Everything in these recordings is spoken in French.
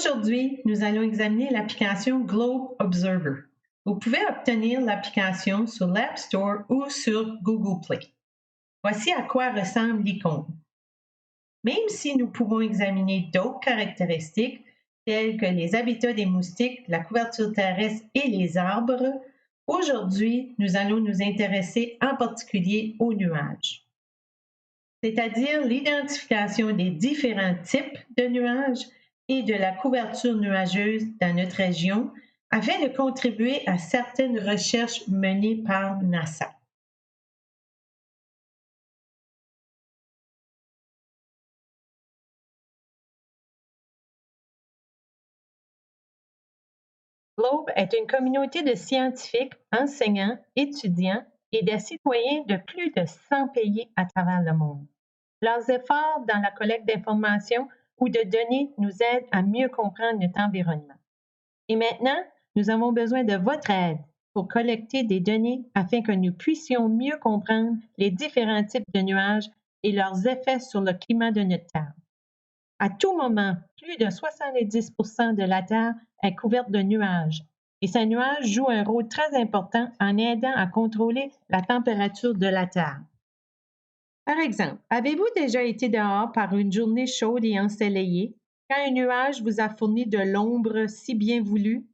Aujourd'hui, nous allons examiner l'application Globe Observer. Vous pouvez obtenir l'application sur l'App Store ou sur Google Play. Voici à quoi ressemble l'icône. Même si nous pouvons examiner d'autres caractéristiques telles que les habitats des moustiques, la couverture terrestre et les arbres, aujourd'hui, nous allons nous intéresser en particulier aux nuages, c'est-à-dire l'identification des différents types de nuages et de la couverture nuageuse dans notre région afin de contribuer à certaines recherches menées par NASA. Globe est une communauté de scientifiques, enseignants, étudiants et des citoyens de plus de 100 pays à travers le monde. Leurs efforts dans la collecte d'informations ou de données nous aident à mieux comprendre notre environnement. Et maintenant, nous avons besoin de votre aide pour collecter des données afin que nous puissions mieux comprendre les différents types de nuages et leurs effets sur le climat de notre Terre. À tout moment, plus de 70 de la Terre est couverte de nuages et ces nuages jouent un rôle très important en aidant à contrôler la température de la Terre. Par exemple, avez-vous déjà été dehors par une journée chaude et ensoleillée quand un nuage vous a fourni de l'ombre si bien voulue?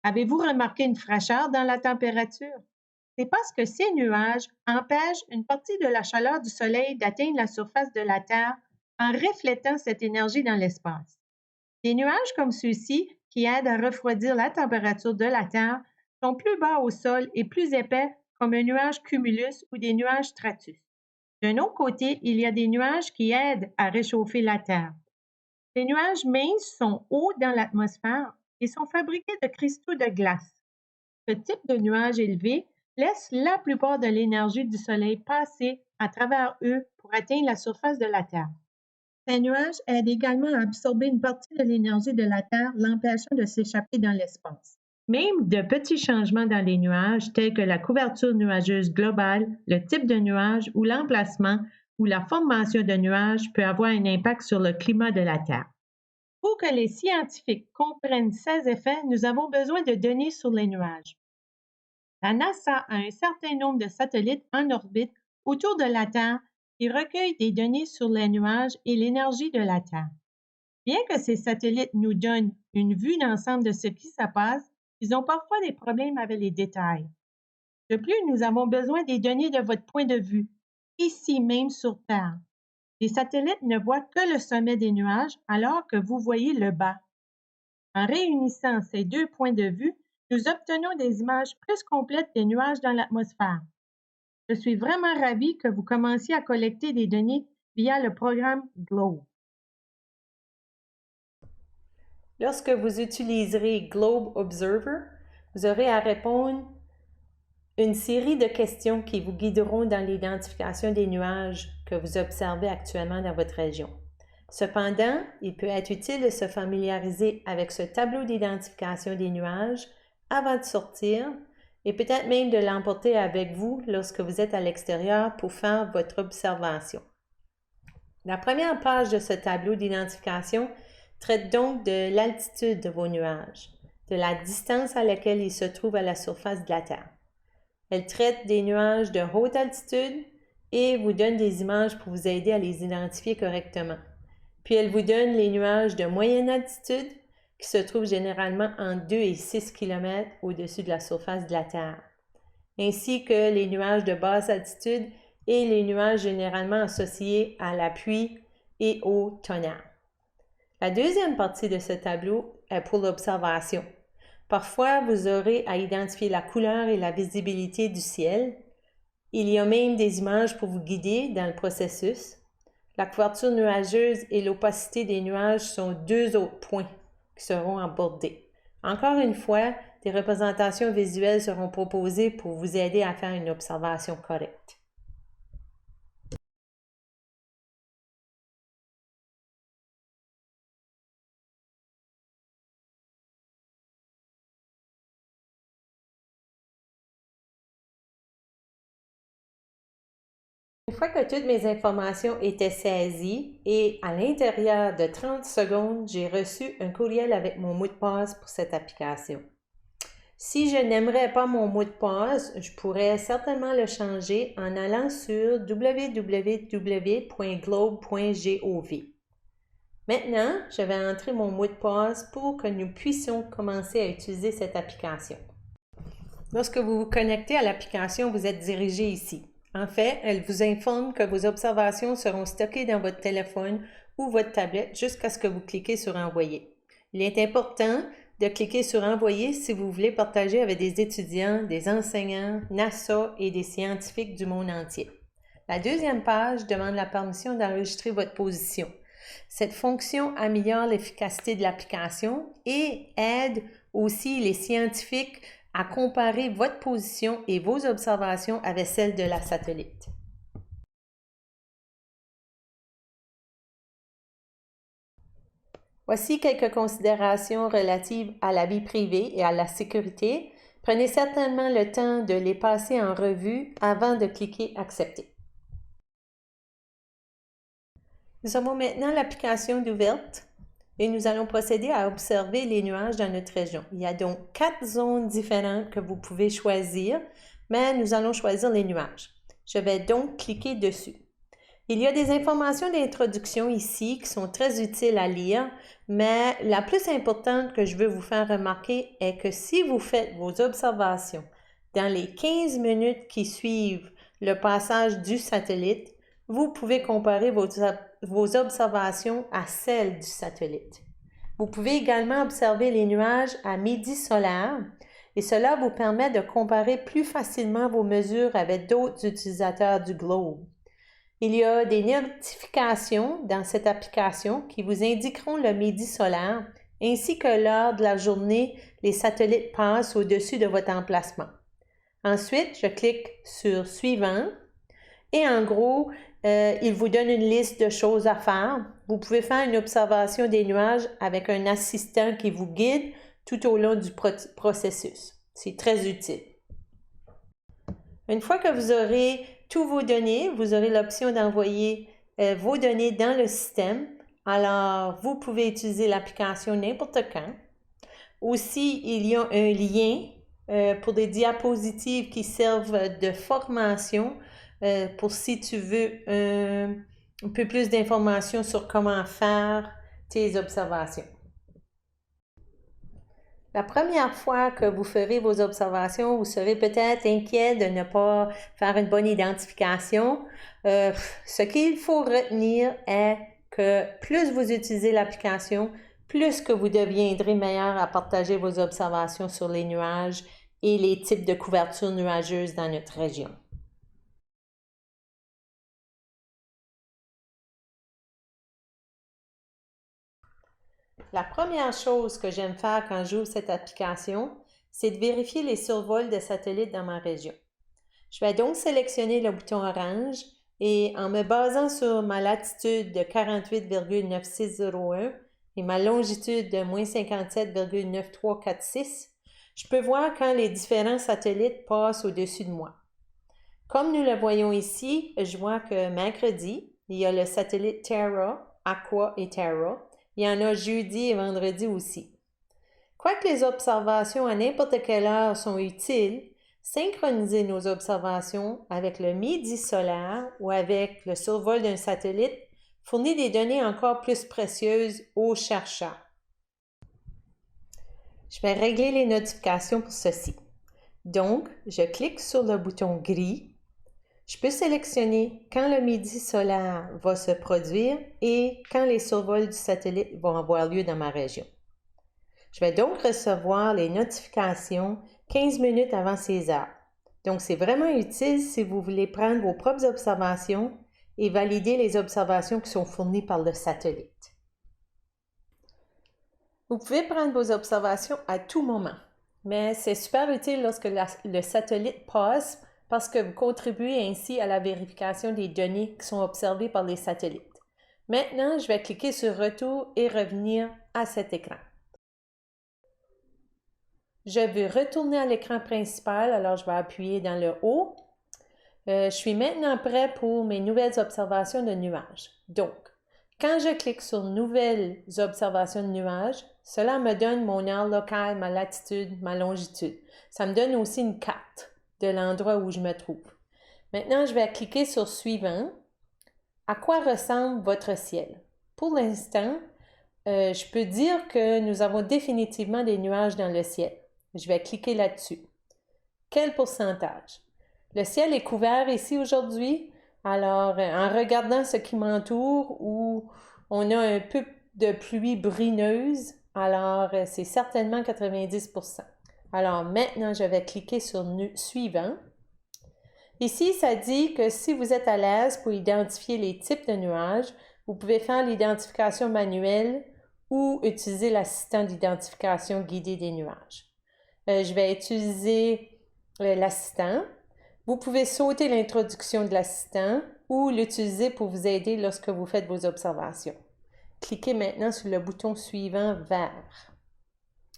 Avez-vous remarqué une fraîcheur dans la température? C'est parce que ces nuages empêchent une partie de la chaleur du Soleil d'atteindre la surface de la Terre en reflétant cette énergie dans l'espace. Des nuages comme ceux-ci, qui aident à refroidir la température de la Terre, sont plus bas au sol et plus épais comme un nuage cumulus ou des nuages stratus. D'un autre côté, il y a des nuages qui aident à réchauffer la Terre. Les nuages minces sont hauts dans l'atmosphère et sont fabriqués de cristaux de glace. Ce type de nuages élevés laisse la plupart de l'énergie du Soleil passer à travers eux pour atteindre la surface de la Terre. Ces nuages aident également à absorber une partie de l'énergie de la Terre, l'empêchant de s'échapper dans l'espace. Même de petits changements dans les nuages, tels que la couverture nuageuse globale, le type de nuage ou l'emplacement ou la formation de nuages, peut avoir un impact sur le climat de la Terre. Pour que les scientifiques comprennent ces effets, nous avons besoin de données sur les nuages. La NASA a un certain nombre de satellites en orbite autour de la Terre qui recueillent des données sur les nuages et l'énergie de la Terre. Bien que ces satellites nous donnent une vue d'ensemble de ce qui se passe, ils ont parfois des problèmes avec les détails. De plus, nous avons besoin des données de votre point de vue, ici même sur Terre. Les satellites ne voient que le sommet des nuages alors que vous voyez le bas. En réunissant ces deux points de vue, nous obtenons des images plus complètes des nuages dans l'atmosphère. Je suis vraiment ravie que vous commenciez à collecter des données via le programme Globe. Lorsque vous utiliserez Globe Observer, vous aurez à répondre une série de questions qui vous guideront dans l'identification des nuages que vous observez actuellement dans votre région. Cependant, il peut être utile de se familiariser avec ce tableau d'identification des nuages avant de sortir et peut-être même de l'emporter avec vous lorsque vous êtes à l'extérieur pour faire votre observation. La première page de ce tableau d'identification traite donc de l'altitude de vos nuages, de la distance à laquelle ils se trouvent à la surface de la Terre. Elle traite des nuages de haute altitude et vous donne des images pour vous aider à les identifier correctement. Puis elle vous donne les nuages de moyenne altitude qui se trouvent généralement entre 2 et 6 km au-dessus de la surface de la Terre, ainsi que les nuages de basse altitude et les nuages généralement associés à la pluie et au tonnerre. La deuxième partie de ce tableau est pour l'observation. Parfois, vous aurez à identifier la couleur et la visibilité du ciel. Il y a même des images pour vous guider dans le processus. La couverture nuageuse et l'opacité des nuages sont deux autres points qui seront abordés. Encore une fois, des représentations visuelles seront proposées pour vous aider à faire une observation correcte. Une fois que toutes mes informations étaient saisies et à l'intérieur de 30 secondes, j'ai reçu un courriel avec mon mot de passe pour cette application. Si je n'aimerais pas mon mot de passe, je pourrais certainement le changer en allant sur www.globe.gov. Maintenant, je vais entrer mon mot de passe pour que nous puissions commencer à utiliser cette application. Lorsque vous vous connectez à l'application, vous êtes dirigé ici. En fait, elle vous informe que vos observations seront stockées dans votre téléphone ou votre tablette jusqu'à ce que vous cliquez sur « Envoyer ». Il est important de cliquer sur « Envoyer » si vous voulez partager avec des étudiants, des enseignants, NASA et des scientifiques du monde entier. La deuxième page demande la permission d'enregistrer votre position. Cette fonction améliore l'efficacité de l'application et aide aussi les scientifiques à comparer votre position et vos observations avec celles de la satellite. Voici quelques considérations relatives à la vie privée et à la sécurité. Prenez certainement le temps de les passer en revue avant de cliquer « Accepter ». Nous avons maintenant l'application d'ouverte et nous allons procéder à observer les nuages dans notre région. Il y a donc 4 zones différentes que vous pouvez choisir, mais nous allons choisir les nuages. Je vais donc cliquer dessus. Il y a des informations d'introduction ici qui sont très utiles à lire, mais la plus importante que je veux vous faire remarquer est que si vous faites vos observations dans les 15 minutes qui suivent le passage du satellite, vous pouvez comparer vos observations à celles du satellite. Vous pouvez également observer les nuages à midi solaire et cela vous permet de comparer plus facilement vos mesures avec d'autres utilisateurs du globe. Il y a des notifications dans cette application qui vous indiqueront le midi solaire ainsi que l'heure de la journée les satellites passent au-dessus de votre emplacement. Ensuite, je clique sur « Suivant » et en gros, il vous donne une liste de choses à faire. Vous pouvez faire une observation des nuages avec un assistant qui vous guide tout au long du processus. C'est très utile. Une fois que vous aurez tous vos données, vous aurez l'option d'envoyer vos données dans le système. Alors, vous pouvez utiliser l'application n'importe quand. Aussi, il y a un lien pour des diapositives qui servent de formation pour si tu veux un peu plus d'informations sur comment faire tes observations. La première fois que vous ferez vos observations, vous serez peut-être inquiet de ne pas faire une bonne identification. Ce qu'il faut retenir est que plus vous utilisez l'application, plus que vous deviendrez meilleur à partager vos observations sur les nuages et les types de couvertures nuageuses dans notre région. La première chose que j'aime faire quand j'ouvre cette application, c'est de vérifier les survols de satellites dans ma région. Je vais donc sélectionner le bouton orange et en me basant sur ma latitude de 48,9601 et ma longitude de -57,9346, je peux voir quand les différents satellites passent au-dessus de moi. Comme nous le voyons ici, je vois que mercredi, il y a le satellite Terra, Aqua et Terra. Il y en a jeudi et vendredi aussi. Quoique les observations à n'importe quelle heure sont utiles, synchroniser nos observations avec le midi solaire ou avec le survol d'un satellite fournit des données encore plus précieuses aux chercheurs. Je vais régler les notifications pour ceci. Donc, je clique sur le bouton gris. Je peux sélectionner quand le midi solaire va se produire et quand les survols du satellite vont avoir lieu dans ma région. Je vais donc recevoir les notifications 15 minutes avant ces heures. Donc, c'est vraiment utile si vous voulez prendre vos propres observations et valider les observations qui sont fournies par le satellite. Vous pouvez prendre vos observations à tout moment, mais c'est super utile lorsque le satellite passe parce que vous contribuez ainsi à la vérification des données qui sont observées par les satellites. Maintenant, je vais cliquer sur « Retour » et revenir à cet écran. Je veux retourner à l'écran principal, alors je vais appuyer dans le haut. Je suis maintenant prêt pour mes nouvelles observations de nuages. Donc, quand je clique sur Nouvelles observations de nuages, cela me donne mon heure locale, ma latitude, ma longitude. Ça me donne aussi une carte de l'endroit où je me trouve. Maintenant, je vais cliquer sur Suivant. À quoi ressemble votre ciel? Pour l'instant, je peux dire que nous avons définitivement des nuages dans le ciel. Je vais cliquer là-dessus. Quel pourcentage? Le ciel est couvert ici aujourd'hui. Alors, en regardant ce qui m'entoure, où on a un peu de pluie bruneuse, alors c'est certainement 90%. Alors maintenant, je vais cliquer sur Suivant. Ici, ça dit que si vous êtes à l'aise pour identifier les types de nuages, vous pouvez faire l'identification manuelle ou utiliser l'assistant d'identification guidée des nuages. Je vais utiliser l'assistant. Vous pouvez sauter l'introduction de l'assistant ou l'utiliser pour vous aider lorsque vous faites vos observations. Cliquez maintenant sur le bouton suivant vert.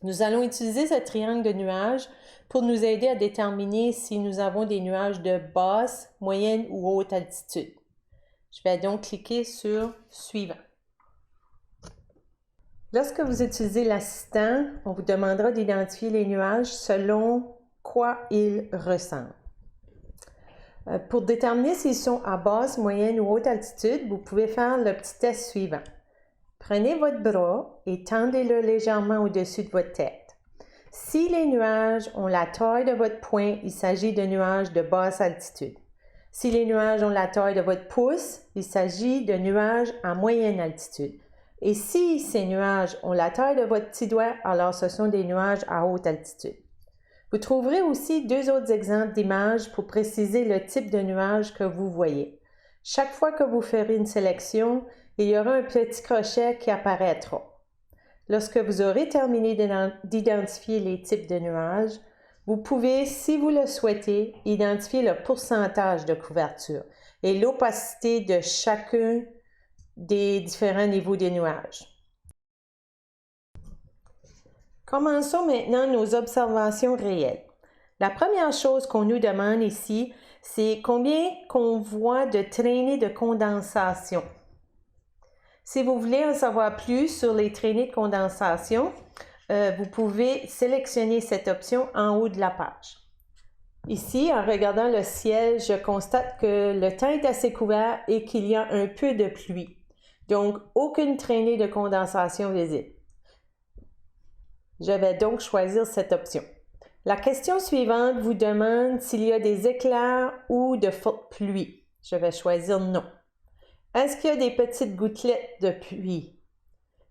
Nous allons utiliser ce triangle de nuages pour nous aider à déterminer si nous avons des nuages de basse, moyenne ou haute altitude. Je vais donc cliquer sur Suivant. Lorsque vous utilisez l'assistant, on vous demandera d'identifier les nuages selon quoi ils ressemblent. Pour déterminer s'ils sont à basse, moyenne ou haute altitude, vous pouvez faire le petit test suivant. Prenez votre bras et tendez-le légèrement au-dessus de votre tête. Si les nuages ont la taille de votre poing, il s'agit de nuages de basse altitude. Si les nuages ont la taille de votre pouce, il s'agit de nuages à moyenne altitude. Et si ces nuages ont la taille de votre petit doigt, alors ce sont des nuages à haute altitude. Vous trouverez aussi deux autres exemples d'images pour préciser le type de nuage que vous voyez. Chaque fois que vous ferez une sélection, il y aura un petit crochet qui apparaîtra. Lorsque vous aurez terminé d'identifier les types de nuages, vous pouvez, si vous le souhaitez, identifier le pourcentage de couverture et l'opacité de chacun des différents niveaux des nuages. Commençons maintenant nos observations réelles. La première chose qu'on nous demande ici, c'est combien qu'on voit de traînées de condensation. Si vous voulez en savoir plus sur les traînées de condensation, vous pouvez sélectionner cette option en haut de la page. Ici, en regardant le ciel, je constate que le temps est assez couvert et qu'il y a un peu de pluie. Donc, aucune traînée de condensation visible. Je vais donc choisir cette option. La question suivante vous demande s'il y a des éclairs ou de fortes pluies. Je vais choisir non. Est-ce qu'il y a des petites gouttelettes de pluie?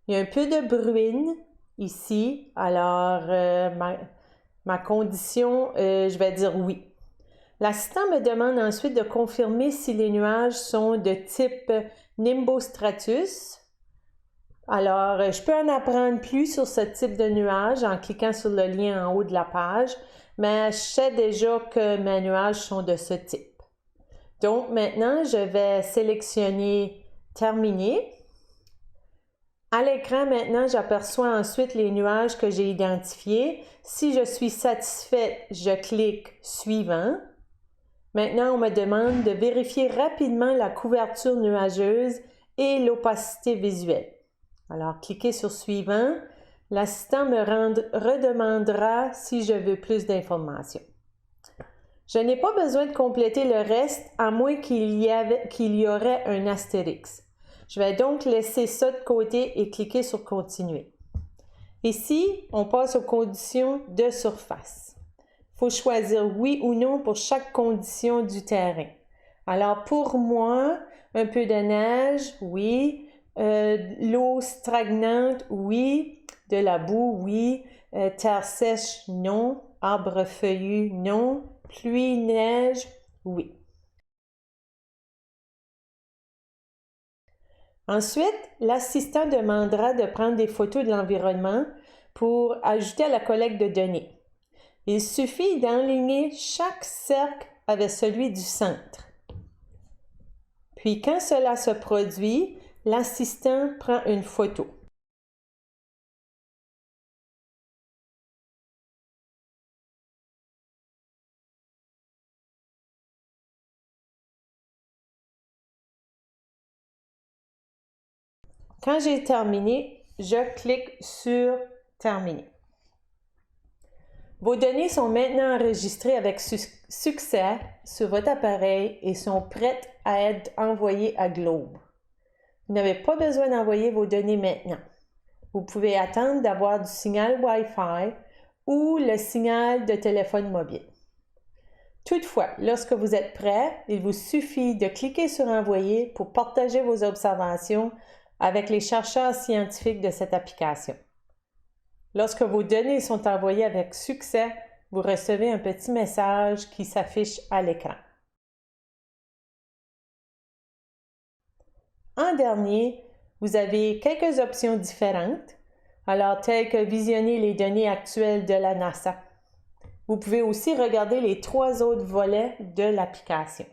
Il y a un peu de bruine ici, alors ma condition, je vais dire oui. L'assistant me demande ensuite de confirmer si les nuages sont de type nimbostratus. Alors, je peux en apprendre plus sur ce type de nuage en cliquant sur le lien en haut de la page, mais je sais déjà que mes nuages sont de ce type. Donc maintenant, je vais sélectionner Terminer. À l'écran, maintenant, j'aperçois ensuite les nuages que j'ai identifiés. Si je suis satisfaite, je clique Suivant. Maintenant, on me demande de vérifier rapidement la couverture nuageuse et l'opacité visuelle. Alors, cliquez sur Suivant. L'assistant me redemandera si je veux plus d'informations. Je n'ai pas besoin de compléter le reste à moins qu'il y aurait un astérix. Je vais donc laisser ça de côté et cliquer sur Continuer. Ici, on passe aux conditions de surface. Il faut choisir oui ou non pour chaque condition du terrain. Alors pour moi, un peu de neige, oui. L'eau stagnante, oui. De la boue, oui. Terre sèche, non. Arbre feuillu, non. Pluie, neige, oui. Ensuite, l'assistant demandera de prendre des photos de l'environnement pour ajouter à la collecte de données. Il suffit d'enligner chaque cercle avec celui du centre. Puis quand cela se produit, l'assistant prend une photo. Quand j'ai terminé, je clique sur Terminer. Vos données sont maintenant enregistrées avec succès sur votre appareil et sont prêtes à être envoyées à Globe. Vous n'avez pas besoin d'envoyer vos données maintenant. Vous pouvez attendre d'avoir du signal Wi-Fi ou le signal de téléphone mobile. Toutefois, lorsque vous êtes prêt, il vous suffit de cliquer sur Envoyer pour partager vos observations avec les chercheurs scientifiques de cette application. Lorsque vos données sont envoyées avec succès, vous recevez un petit message qui s'affiche à l'écran. En dernier, vous avez quelques options différentes, alors telles que visionner les données actuelles de la NASA. Vous pouvez aussi regarder les 3 autres volets de l'application.